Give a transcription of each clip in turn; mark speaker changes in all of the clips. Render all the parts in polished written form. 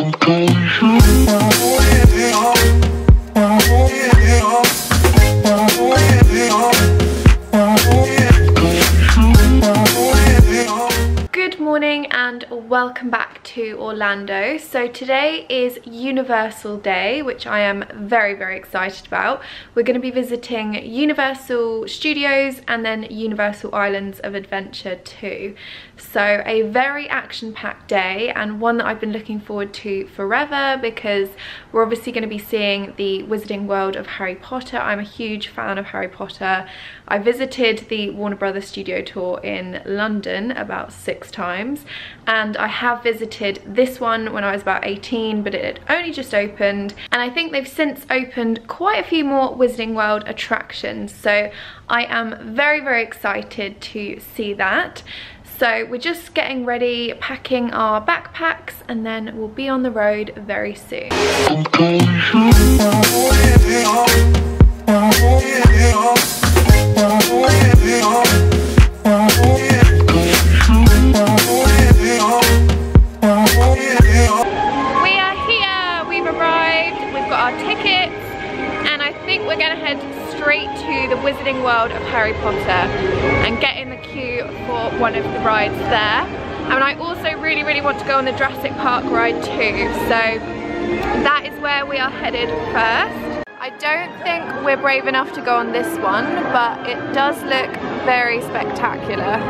Speaker 1: Good morning and welcome back to Orlando. So today is Universal Day, which I am very excited about. We're going to be visiting Universal Studios and then Universal Islands of Adventure too. So a very action-packed day, and one that I've been looking forward to forever because we're obviously going to be seeing the Wizarding World of Harry Potter. I'm a huge fan of Harry Potter. I visited the Warner Brothers studio tour in London about 6 times, and I have visited this one when I was about 18, but it had only just opened, and I think they've since opened quite a few more Wizarding World attractions, so I am very excited to see that. So we're just getting ready, packing our backpacks, and then we'll be on the road very soon. We are here, we've arrived, we've got our tickets, and I think we're gonna head straight to the Wizarding World of Harry Potter and get in the queue for one of the rides there. And I also really want to go on the Jurassic Park ride too, so that is where we are headed first. I don't think we're brave enough to go on this one, but it does look very spectacular.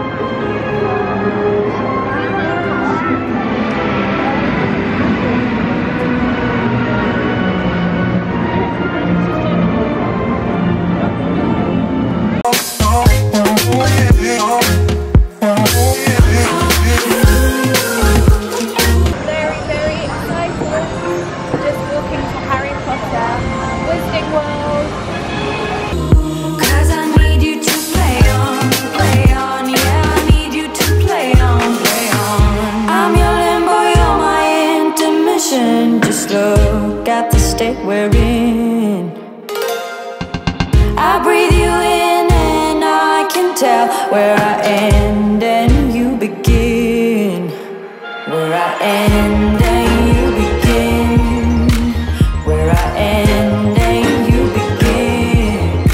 Speaker 1: Very excited. Just walking to Harry Potter, Wizarding World. 'Cause I need you to play on, yeah, I need you to play on. I'm your limbo, you're my intermission. Just look at the state we're in. I breathe you in and I can tell where I end and you begin. Where I end and you begin. Where I end and you begin.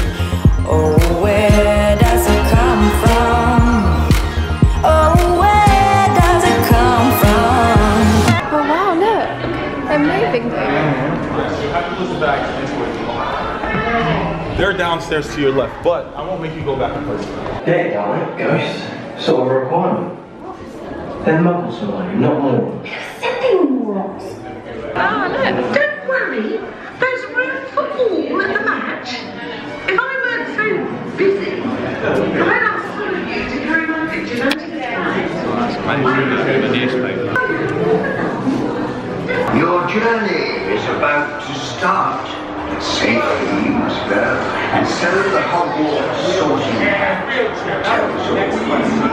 Speaker 1: Oh, where does it come from? Oh, where does it come from? Oh wow, look, they're moving.
Speaker 2: They're downstairs to your left, but I won't make you go back and forth.
Speaker 3: There you are, ghosts. Sort of a requirement. They're muggles for you, not morons.
Speaker 4: Sipping morons.
Speaker 1: Ah, look.
Speaker 4: Don't worry, there's room for all at the match. If I weren't so busy, I'd ask all of you to carry my pictures onto the slide.
Speaker 5: Your journey is about to start. Safely you must go, and so the Hogwarts sorting hat tells all you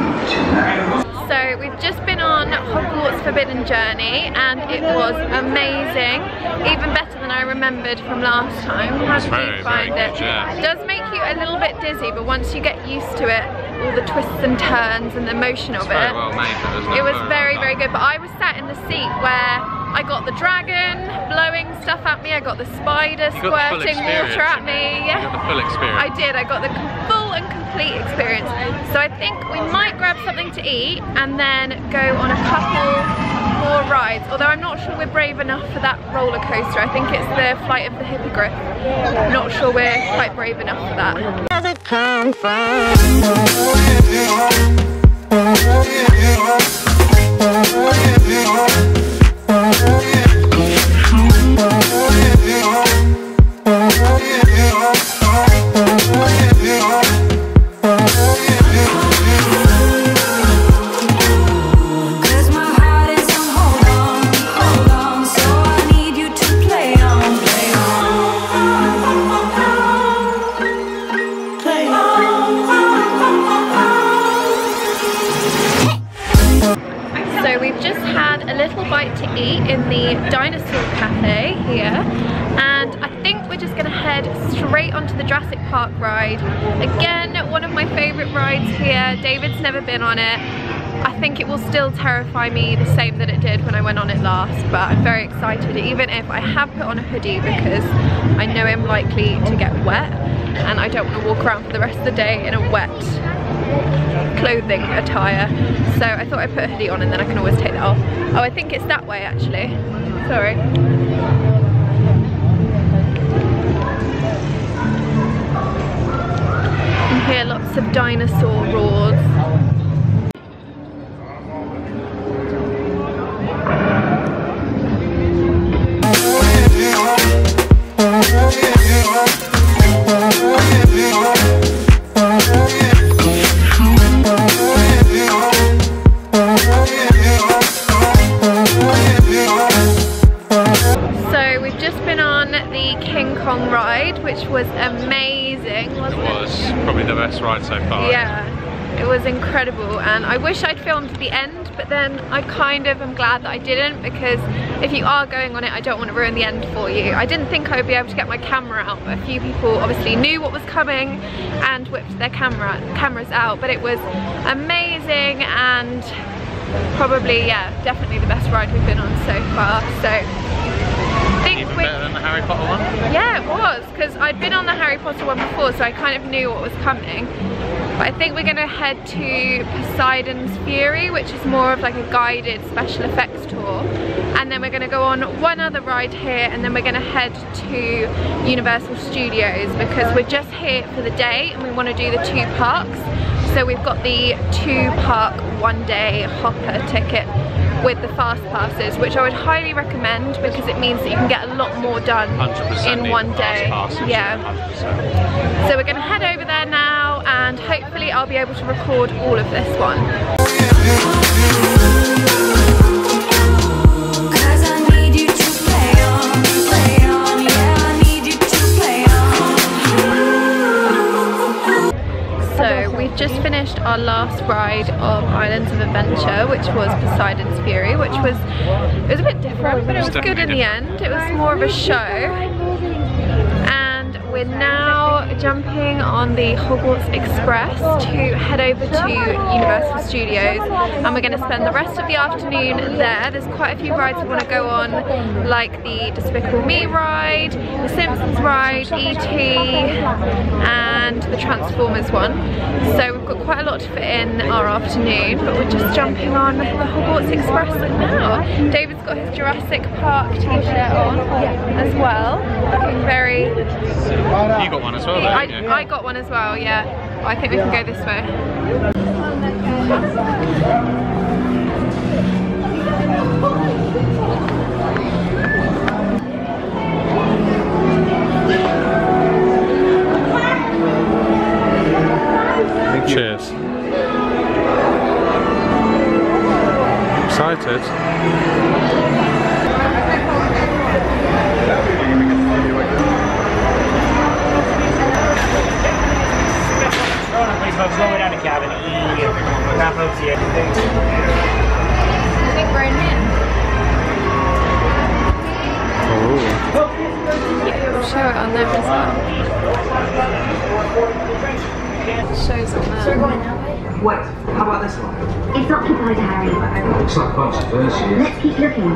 Speaker 5: need to know.
Speaker 1: So we've just been on Hogwarts Forbidden Journey, and it was amazing, even better than I remembered from last time. How did you find it? Yeah. It does make you a little bit dizzy, but once you get used to it, all the twists and turns and the motion of it,
Speaker 6: well made,
Speaker 1: it was very good. But I was sat in the seat where I got the dragon blowing stuff at me, I got the spider squirting water at me.
Speaker 6: You got the full experience.
Speaker 1: I did, I got the full and complete experience. So I think we might grab something to eat and then go on a couple more rides. Although I'm not sure we're brave enough for that roller coaster. I think it's the Flight of the Hippogriff. I'm not sure we're quite brave enough for that. Where does it come from? In the dinosaur cafe here, and I think we're just gonna head straight onto the Jurassic Park ride. Again, one of my favorite rides here. David's never been on it. I think it will still terrify me the same that it did when I went on it last, but I'm very excited, even if I have put on a hoodie because I know I'm likely to get wet and I don't want to walk around for the rest of the day in a wet clothing attire. So I thought I'd put a hoodie on and then I can always take that off. Oh, I think it's that way actually. Sorry. You can hear lots of dinosaur roars. Ride, which was amazing, wasn't it?
Speaker 2: It was probably the best ride so far.
Speaker 1: Yeah, it was incredible, and I wish I'd filmed the end, but then I kind of am glad that I didn't, because if you are going on it, I don't want to ruin the end for you. I didn't think I would be able to get my camera out, but a few people obviously knew what was coming and whipped their cameras out, but it was amazing and probably, yeah, definitely the best ride we've been on so far. So
Speaker 2: even better than the Harry Potter one?
Speaker 1: Yeah, it was, because I'd been on the Harry Potter one before, so I kind of knew what was coming. But I think we're going to head to Poseidon's Fury, which is more of like a guided special effects tour. And then we're going to go on one other ride here, and then we're going to head to Universal Studios, because we're just here for the day and we want to do the 2 parks. So we've got the 2-park 1-day hopper ticket with the fast passes, which I would highly recommend because it means that you can get a lot more done in one day. Yeah. 100%. So we're going to head over there now, and hopefully I'll be able to record all of this one. We've just finished our last ride of Islands of Adventure, which was Poseidon's Fury, which was, it was a bit different, but it was good in the end. It was more of a show. And we're now jumping on the Hogwarts Express to head over to Universal Studios, and we're going to spend the rest of the afternoon there. There's quite a few rides we want to go on, like the Despicable Me ride, the Simpsons Ride, E.T. and the Transformers one. So we've got quite a lot to fit in our afternoon, but we're just jumping on the Hogwarts Express now. David's got his Jurassic Park t-shirt on as well, looking very...
Speaker 2: You got one as well,
Speaker 1: I got one as well, yeah. I think we can go this way.
Speaker 2: Cheers. Excited?
Speaker 6: Folks, lower down the cabin. Now, folks, here.
Speaker 1: I think we're in here.
Speaker 2: Oh.
Speaker 1: Show it on there as well. Shows on there.
Speaker 3: Wait, how about this one?
Speaker 7: It's occupied, Harry.
Speaker 3: Looks like a bunch of birds here.
Speaker 7: Let's keep looking.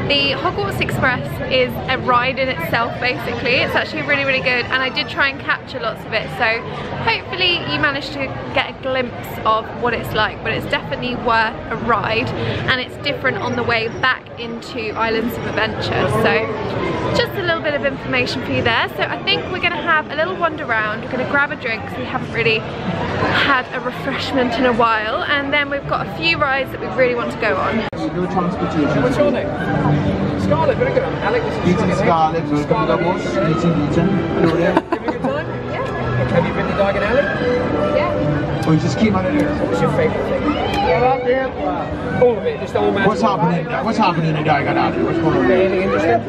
Speaker 1: The Hogwarts Express is a ride in itself basically. It's actually really, really good, and I did try and capture lots of it, so hopefully you managed to get a glimpse of what it's like, but it's definitely worth a ride, and it's different on the way back into Islands of Adventure. So just a little bit of information for you there. So I think we're going to have a little wander around, we're going to grab a drink because we haven't really had a refreshment in a while, and then we've got a few rides that we really want to go on.
Speaker 8: What's your name? Scarlett, very good. Alex, this is Scarlett. Scarlett, Having a good time? Yeah. Have you been to Diagon Alley? Yeah. Or you just keep on it here? What's your favourite thing? All of it, just all magic. What's happening in Diagon Alley? What's going on? Anything interesting?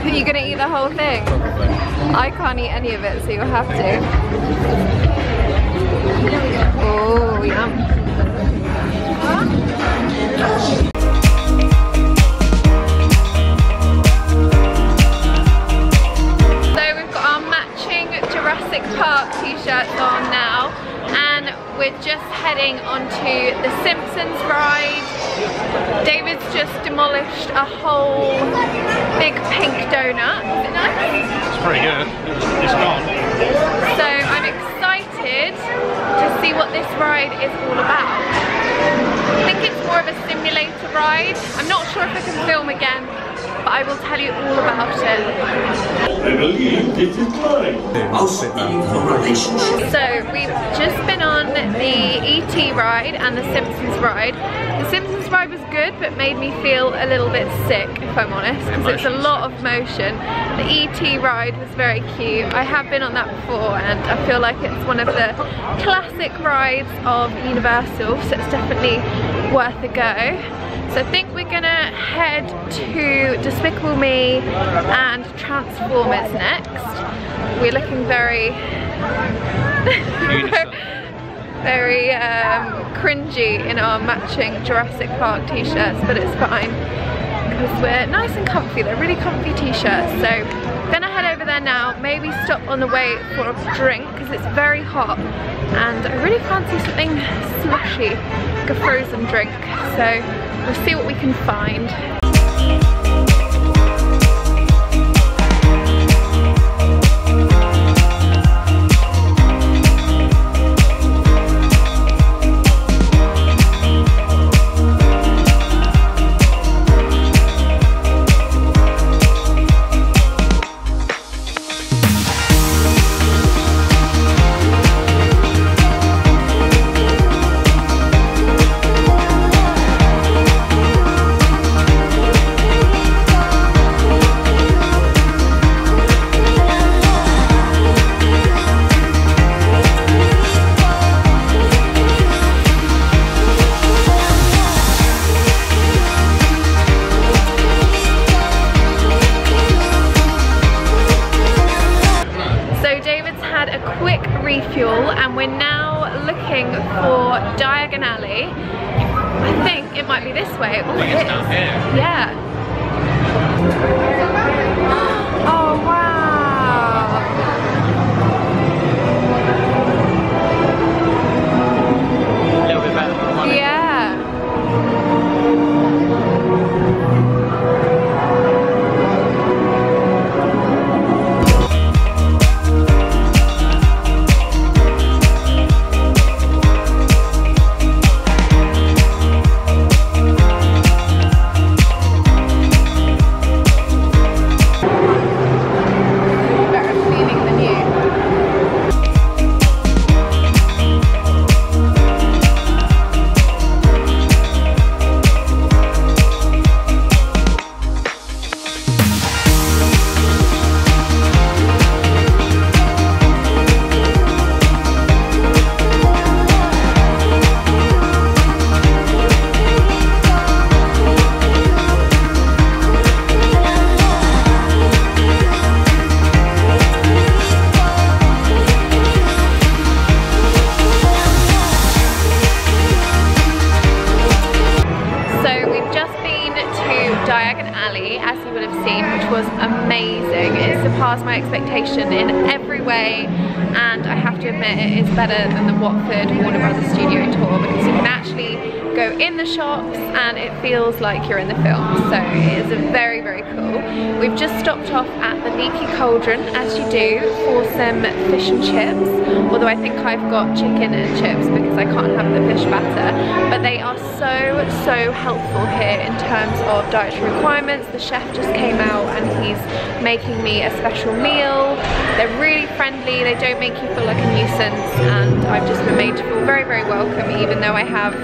Speaker 1: Are you gonna eat the whole thing?
Speaker 2: Probably.
Speaker 1: I can't eat any of it, so you'll have to. Oh, yum. So we've got our matching Jurassic Park t-shirts on now, and we're just heading onto the Simpsons Ride. David's just demolished a whole big pink donut. Is it nice?
Speaker 2: It's pretty good. It's gone.
Speaker 1: So I'm excited to see what this ride is all about. I think it's more of a simulator ride. I'm not sure if I can film again, but I will tell you all about it.
Speaker 9: I believe this is mine.
Speaker 1: So we've just been on the E.T. ride and the Simpsons ride. The Simpsons ride was good, but made me feel a little bit sick, if I'm honest, because it's a lot of motion. The E.T. ride was very cute. I have been on that before, and I feel like it's one of the classic rides of Universal, so it's definitely worth a go. So I think we're gonna head to Despicable Me and Transformers next. We're looking very very cringy in our matching Jurassic Park t-shirts, but it's fine because we're nice and comfy. They're really comfy t-shirts. So I'm gonna head over there now, maybe stop on the way for a drink because it's very hot and I really fancy something slushy, like a frozen drink. So we'll see what we can find. Refuel, and we're now looking for Diagon Alley. I think it might be this way. Oh, it is. Down here. Yeah. Oh wow.
Speaker 2: A little bit better than the one.
Speaker 1: Yeah. surpassed my expectation in every way, and I have to admit it is better than the Watford Warner Brothers Studio tour, because you can actually go in the shops and it feels like you're in the film. So it is very, very cool. We've just stopped off at the Leaky Cauldron, as you do, for some fish and chips, although I think I've got chicken and chips because I can't have the fish batter. But they are so helpful here in terms of dietary requirements. The chef just came out and he's making me a special meal. They're really friendly, they don't make you feel like a nuisance, and I've just been made to feel very, very welcome, even though I have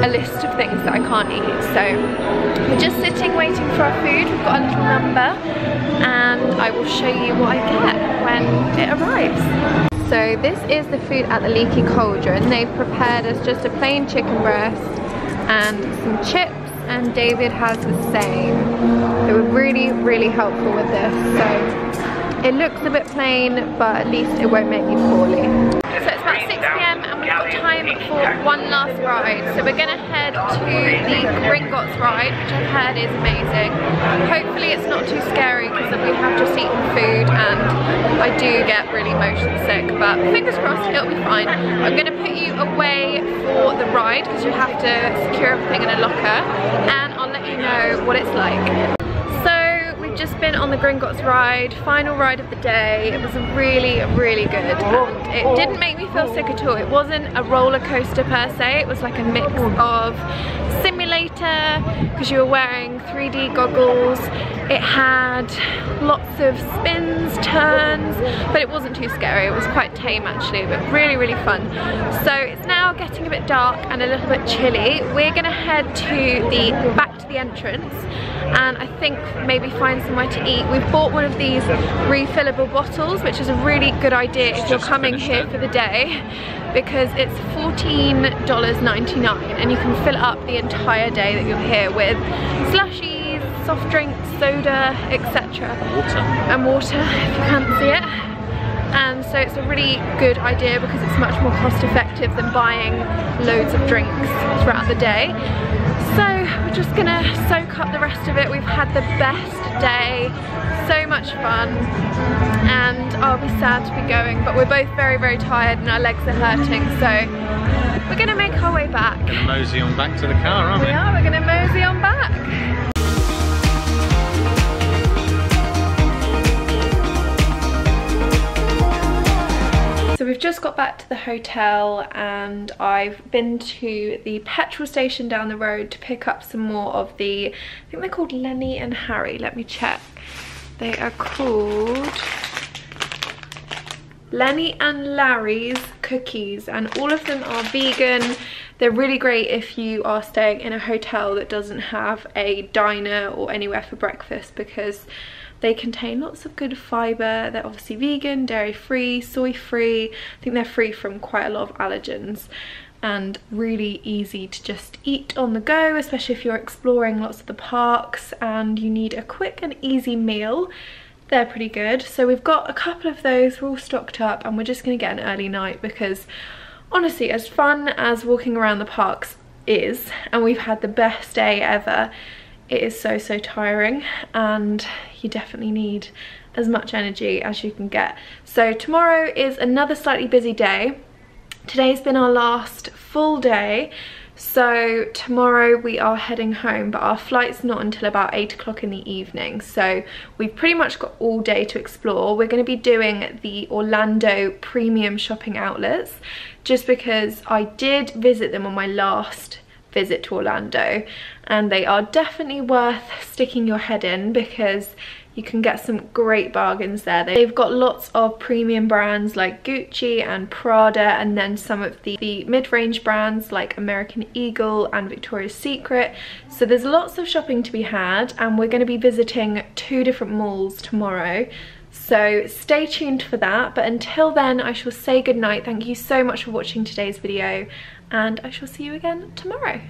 Speaker 1: a list of things that I can't eat. So we're just sitting waiting for our food. We've got a little number and I will show you what I get when it arrives. So this is the food at the Leaky Cauldron. They've prepared us just a plain chicken breast and some chips, and David has the same. They were really, really helpful with this. So it looks a bit plain, but at least it won't make you poorly. So it's about 6 PM and we've got time for one last ride. So we're gonna head to the Gringotts ride, which I've heard is amazing. Hopefully it's not too scary because we have just eaten food and I do get really motion sick, but fingers crossed it'll be fine. I'm gonna put you away for the ride because you have to secure everything in a locker, and I'll let you know what it's like. Just been on the Gringotts ride, final ride of the day. It was really, really good, and it didn't make me feel sick at all. It wasn't a roller coaster per se, it was like a mix of simulator, because you were wearing 3D goggles. It had lots of spins, turns, but it wasn't too scary. It was quite tame actually, but really, really fun. So it's now getting a bit dark and a little bit chilly. We're gonna head to back to the entrance and I think maybe find somewhere to eat. We've bought one of these refillable bottles, which is a really good idea if you're coming here for the day, because it's $14.99 and you can fill up the entire day that you're here with slushies, soft drinks, soda, etc. And water if you fancy it. And so it's a really good idea because it's much more cost effective than buying loads of drinks throughout the day. So we're just gonna soak up the rest of it. We've had the best day, so much fun, and I'll be sad to be going, but we're both very, very tired and our legs are hurting, so we're gonna make our way back.
Speaker 2: We're gonna mosey on back to the car, aren't we?
Speaker 1: We are, we're gonna mosey on back. So we've just got back to the hotel and I've been to the petrol station down the road to pick up some more of the, I think they're called Lenny and Harry, let me check. They are called Lenny and Larry's cookies, and all of them are vegan. They're really great if you are staying in a hotel that doesn't have a diner or anywhere for breakfast, because they contain lots of good fibre. They're obviously vegan, dairy free, soy free. I think they're free from quite a lot of allergens, and really easy to just eat on the go, especially if you're exploring lots of the parks and you need a quick and easy meal. They're pretty good. So we've got a couple of those, we're all stocked up, and we're just gonna get an early night because honestly, as fun as walking around the parks is, and we've had the best day ever, it is so tiring, and you definitely need as much energy as you can get. So tomorrow is another slightly busy day. Today's been our last full day, so tomorrow we are heading home, but our flight's not until about 8 o'clock in the evening, so we've pretty much got all day to explore. We're going to be doing the Orlando premium shopping outlets, just because I did visit them on my last visit to Orlando, and they are definitely worth sticking your head in because you can get some great bargains there. They've got lots of premium brands like Gucci and Prada, and then some of the mid-range brands like American Eagle and Victoria's Secret. So there's lots of shopping to be had, and we're going to be visiting 2 different malls tomorrow. So stay tuned for that, but until then I shall say goodnight. Thank you so much for watching today's video, and I shall see you again tomorrow.